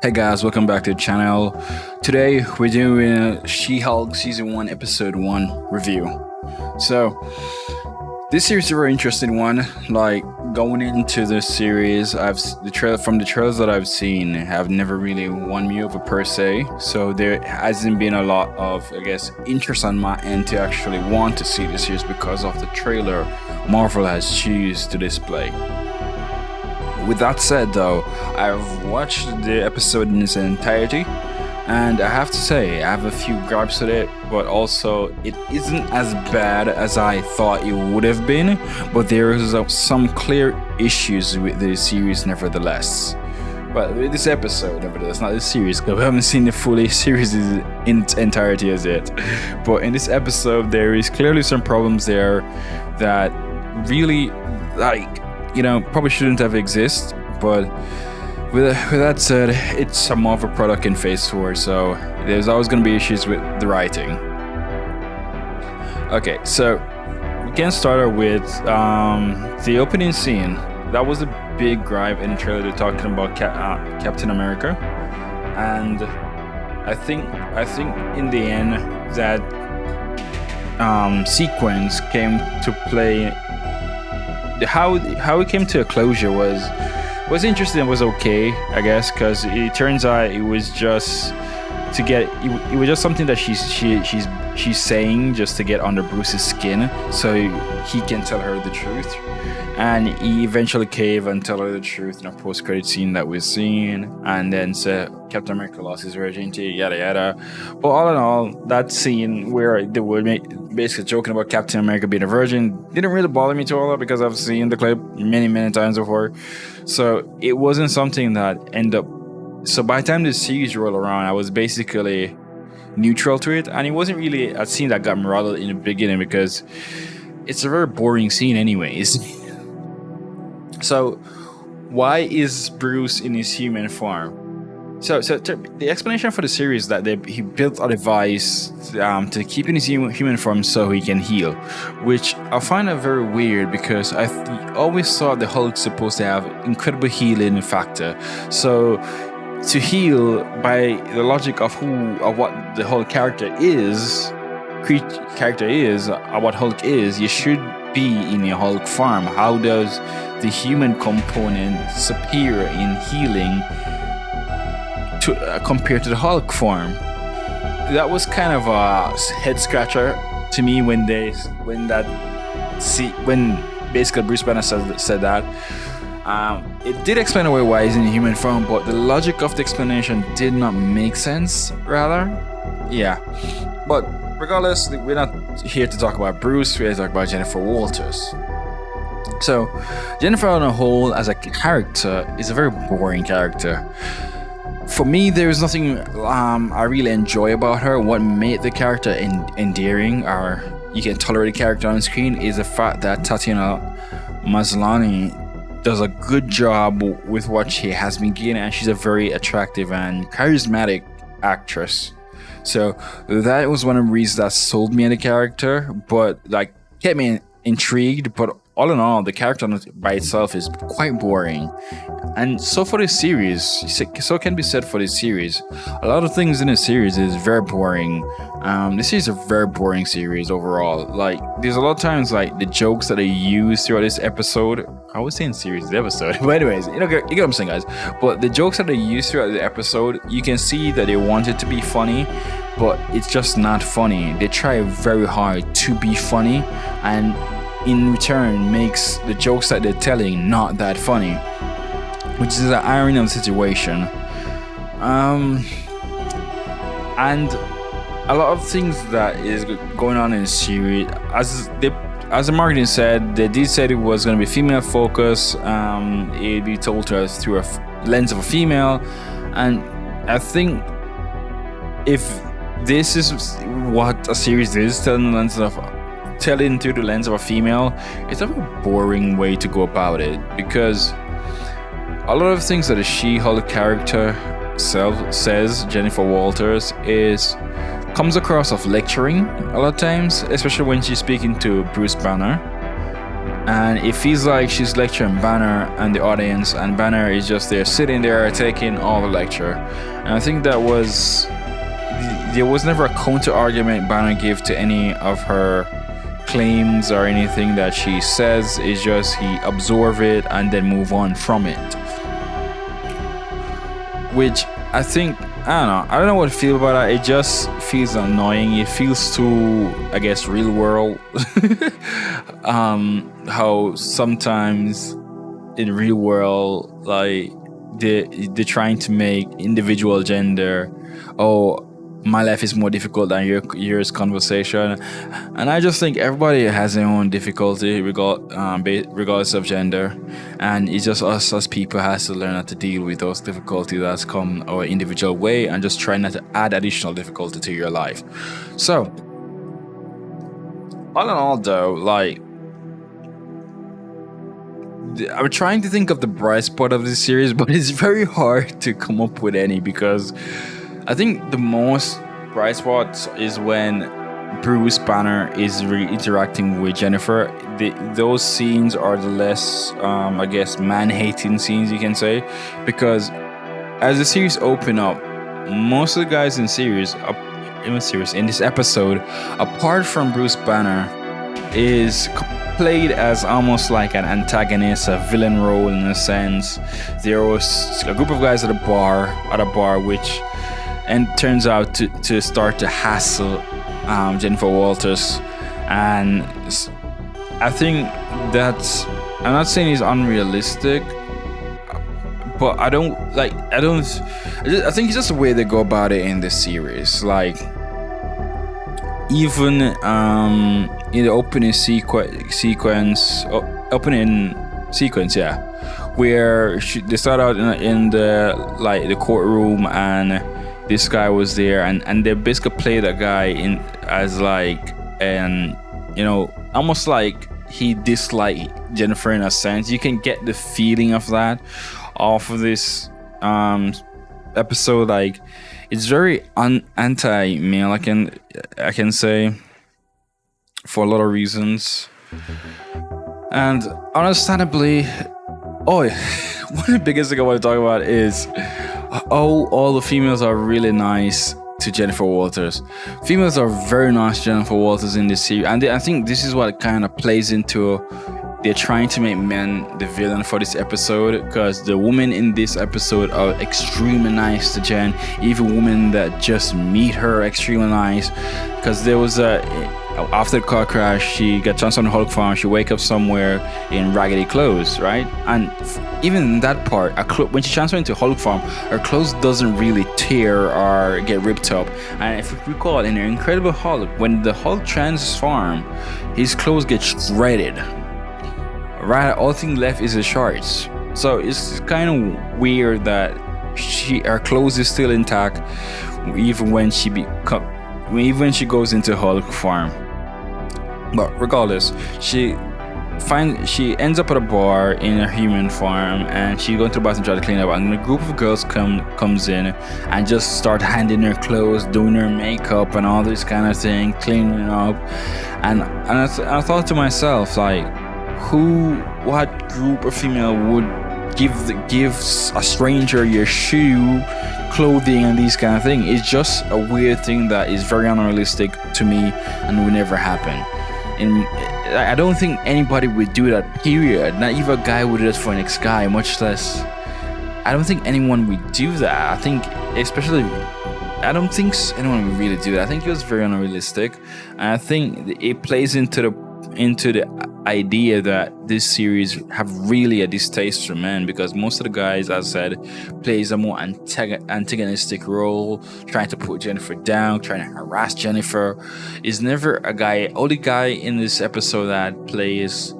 Hey guys, welcome back to the channel. Today we're doing She-Hulk Season 1 Episode 1 review. So, this series is a very interesting one. Like, going into the series, from the trailers that I've seen have never really won me over per se. So there hasn't been a lot of, interest on my end to actually want to see this series because of the trailer Marvel has chosen to display. With that said though, I've watched the episode in its entirety, and I have to say, I have a few gripes with it, but also it isn't as bad as I thought it would have been, but there is some clear issues with the series nevertheless. But with this episode, nevertheless, not this series, because we haven't seen the full series in its entirety as yet. But in this episode, there is clearly some problems there that really, probably shouldn't have existed, but with that said, it's a Marvel product in Phase 4, so there's always going to be issues with the writing. Okay, so we can start with the opening scene. That was a big gripe in the trailer. They're talking about Captain America, and I think in the end that sequence came to play. How it came to a closure was interesting and was okay, I guess, because it turns out it was just it was just something that she's saying just to get under Bruce's skin so he can tell her the truth, and he eventually cave and tell her the truth in a post-credit scene that we're seeing, and then say Captain America lost his virginity, yada yada. But all in all, that scene where they were basically joking about Captain America being a virgin didn't really bother me too all because I've seen the clip many times before, so it wasn't something that ended up. So by the time the series rolled around, I was basically neutral to it, and it wasn't really a scene that got me rattled in the beginning because it's a very boring scene anyways. So why is Bruce in his human form? So the explanation for the series is that he built a device to keep in his human form so he can heal, which I find very weird because I always thought the Hulk's supposed to have incredible healing factor. So to heal, by the logic of what the Hulk character is, what Hulk is, you should be in your Hulk form. How does the human component superior in healing compared to the Hulk form? That was kind of a head scratcher to me when basically Bruce Banner said that. It did explain away why he's in human form, but the logic of the explanation did not make sense. But regardless, we're not here to talk about Bruce. We're here to talk about Jennifer Walters. So Jennifer on a whole as a character is a very boring character. For me, there is nothing I really enjoy about her. What made the character endearing, or you can tolerate the character on screen, is the fact that Tatiana Maslany does a good job with what she has been given, and she's a very attractive and charismatic actress. So that was one of the reasons that sold me on the character, but kept me intrigued. But all in all, the character by itself is quite boring. And so for this series, so can be said for this series, a lot of things in this series is very boring. This is a very boring series overall. There's a lot of times the jokes that they use throughout this episode. I was saying series, the episode. But anyways, you get what I'm saying, guys. But the jokes that they use throughout the episode, you can see that they want it to be funny, but it's just not funny. They try very hard to be funny, and in return makes the jokes that they're telling not that funny, which is the irony of the situation. And a lot of things that is going on in the series, as the marketing said, they did say it was going to be female focus. It'd be told to us through a lens of a female, and I think if this is what a series is, telling through the lens of a female, it's a very boring way to go about it, because a lot of things that the She-Hulk character says, Jennifer Walters, comes across of lecturing a lot of times, especially when she's speaking to Bruce Banner. and it feels like she's lecturing Banner and the audience, and Banner is just there sitting there taking all the lecture. And I think there was never a counter argument Banner gave to any of her claims or anything that she says. It's just he absorb it and then move on from it, which I think, I don't know what to feel about that. It just feels annoying. It feels too, I guess, real world. How sometimes in real world, like they're trying to make individual gender, oh, my life is more difficult than yours conversation. And I just think everybody has their own difficulty regardless of gender, and it's just us as people has to learn how to deal with those difficulties that's come our individual way, and just try not to add additional difficulty to your life. So all in all though, like, I'm trying to think of the bright spot of this series, but it's very hard to come up with any, because I think the most bright spot is when Bruce Banner is interacting with Jennifer. Those scenes are the less, I guess, man-hating scenes, you can say, because as the series open up, most of the guys in this episode, apart from Bruce Banner, is played as almost like an antagonist, a villain role in a sense. There was a group of guys at a bar, which and turns out to start to hassle Jennifer Walters, and I think that's, I'm not saying it's unrealistic, but I think it's just the way they go about it in this series. Like, even in the opening sequence, yeah, where they start out in the courtroom, and this guy was there, and they basically play that guy in as like, and almost like he disliked Jennifer in a sense. You can get the feeling of that off of this episode. Like, it's very anti-male, I can say, for a lot of reasons. And understandably, one of the biggest thing I want to talk about is all the females are really nice to Jennifer Walters. Females are very nice to Jennifer Walters in this series, and I think this is what kind of plays into, they're trying to make men the villain for this episode, because the women in this episode are extremely nice to Jen. Even women that just meet her are extremely nice, because there was after the car crash, she got transferred on Hulk farm. She wake up somewhere in raggedy clothes, right? And even in that part, when she transferred into Hulk farm, her clothes doesn't really tear or get ripped up. And if you recall, in the Incredible Hulk, when the Hulk transforms, his clothes get shredded. Right, all thing left is the shorts. So it's kind of weird that her clothes is still intact, even when she goes into Hulk farm. But regardless, she ends up at a bar in a human farm, and she goes to the bathroom to try to clean up, and a group of girls comes in and just start handing her clothes, doing her makeup and all this kind of thing, cleaning up. And I thought to myself, like, what group of female would give a stranger your shoe, clothing, and these kind of things? It's just a weird thing that is very unrealistic to me and would never happen. And I don't think anybody would do that, period. Not even a guy would do that for an ex-guy, much less. I don't think anyone would do that. I don't think anyone would really do that. I think it was very unrealistic. And I think it plays into the idea that this series have really a distaste for men, because most of the guys, as I said, plays a more antagonistic role, trying to put Jennifer down, trying to harass Jennifer. Is never a guy. Only guy in this episode that plays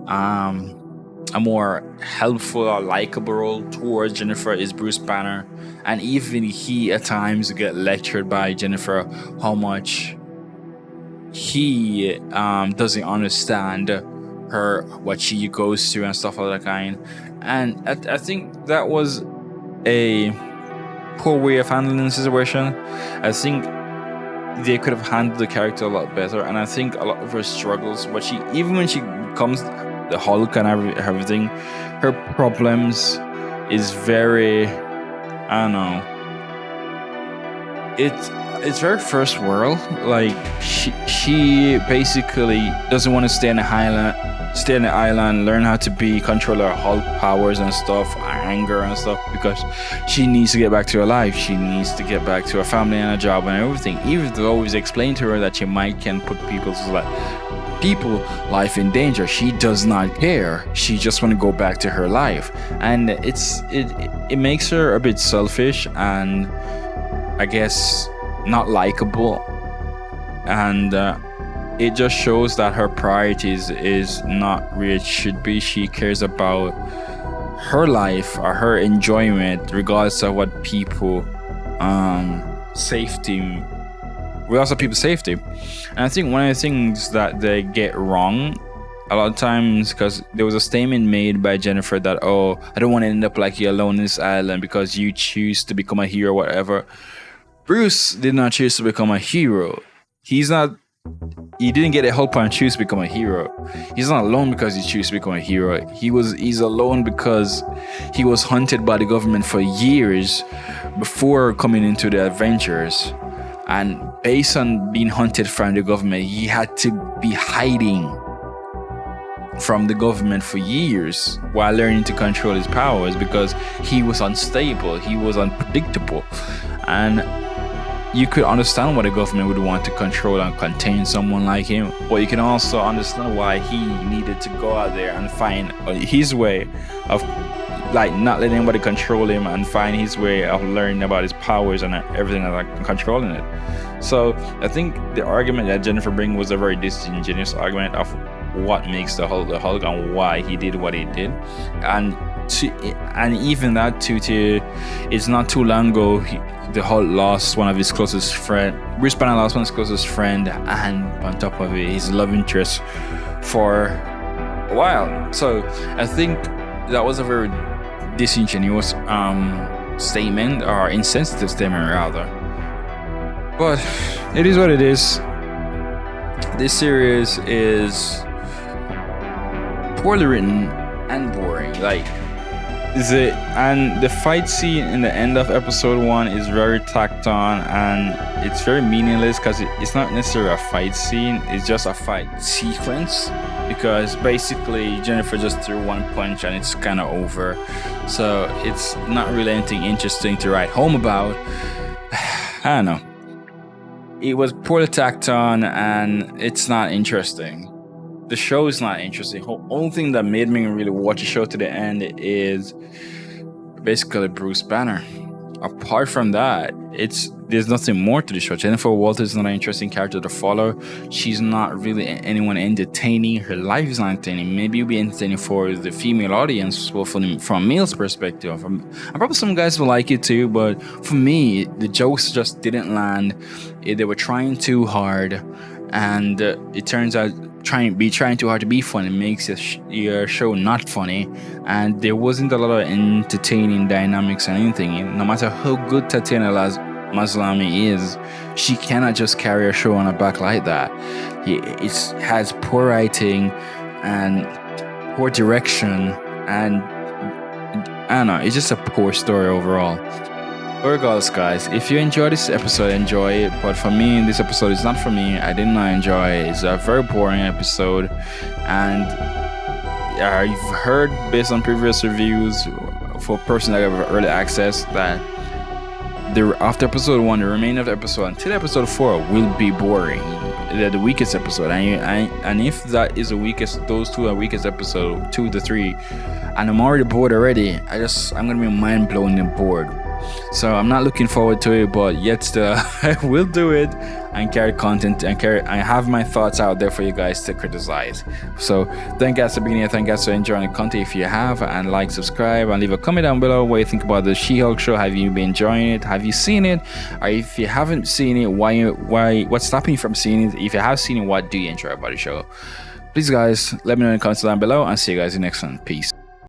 a more helpful or likable role towards Jennifer is Bruce Banner, and even he at times get lectured by Jennifer how much he doesn't understand her, what she goes through and stuff of that kind. And I think that was a poor way of handling the situation. I think they could have handled the character a lot better, and I think a lot of her struggles, but even when she the Hulk and everything, her problems is very, I don't know, it's very first world. Like she basically doesn't want to stay in the island, learn how to control her Hulk powers and stuff, anger and stuff, because she needs to get back to her life. She needs to get back to her family and her job and everything. Even though it's explained to her that she can put people's life in danger, she does not care. She just want to go back to her life, and it makes her a bit selfish and I guess not likable, and it just shows that her priorities is not where it should be. She cares about her life or her enjoyment regardless of what people safety. And I think one of the things that they get wrong a lot of times, because there was a statement made by Jennifer that, oh, I don't want to end up like you alone in this island because you choose to become a hero or whatever. Bruce did not choose to become a hero. He didn't get a help and choose to become a hero. He's not alone because he chose to become a hero. He's alone because he was hunted by the government for years before coming into the adventures. And based on being hunted from the government, he had to be hiding from the government for years while learning to control his powers, because he was unstable, he was unpredictable. And you could understand why the government would want to control and contain someone like him, but you can also understand why he needed to go out there and find his way of not letting anybody control him, and find his way of learning about his powers and everything and controlling it. So I think the argument that Jennifer bring was a very disingenuous argument of what makes the Hulk and why he did what he did. And even that too, it's not too long ago the Hulk lost one of his closest friend. Bruce Banner lost one of his closest friend, and on top of it, his love interest for a while. So I think that was a very disingenuous statement, or insensitive statement rather. But it is what it is. This series is poorly written and boring. And the fight scene in the end of episode 1 is very tacked on, and it's very meaningless because it's not necessarily a fight scene, it's just a fight sequence, because basically Jennifer just threw one punch and it's kind of over. So it's not really anything interesting to write home about. I don't know. It was poorly tacked on and it's not interesting. The show is not interesting. The only thing that made me really watch the show to the end is basically Bruce Banner. Apart from that, there's nothing more to the show. Jennifer Walters is not an interesting character to follow. She's not really anyone entertaining. Her life is not entertaining. Maybe it'll be entertaining for the female audience, well, from a male's perspective. And probably some guys will like it too, but for me, the jokes just didn't land. They were trying too hard, and it turns out trying too hard to be funny makes your show not funny. And there wasn't a lot of entertaining dynamics or anything. No matter how good Tatiana Maslany is, she cannot just carry a show on her back like that. It has poor writing and poor direction, and I don't know, it's just a poor story overall. Regardless, guys, if you enjoy this episode, enjoy it. But for me, this episode is not for me. I did not enjoy it. It's a very boring episode, and I've heard based on previous reviews for a person that have early access that after episode 1, the remainder of the episode until episode 4 will be boring. They're the weakest episode, and if that is the weakest, those two are weakest episode 2 to 3, and I'm already bored already. I'm gonna be mind blown and bored. So I'm not looking forward to it, but yet still I will do it and carry content and I have my thoughts out there for you guys to criticize. So thank you guys for being here. Thank you guys for enjoying the content. If you have, and like, subscribe, and leave a comment down below what you think about the She-Hulk show. Have you been enjoying it? Have you seen it? Or if you haven't seen it, what's stopping you from seeing it? If you have seen it, what do you enjoy about the show? Please guys, let me know in the comments down below, and see you guys in the next one. Peace.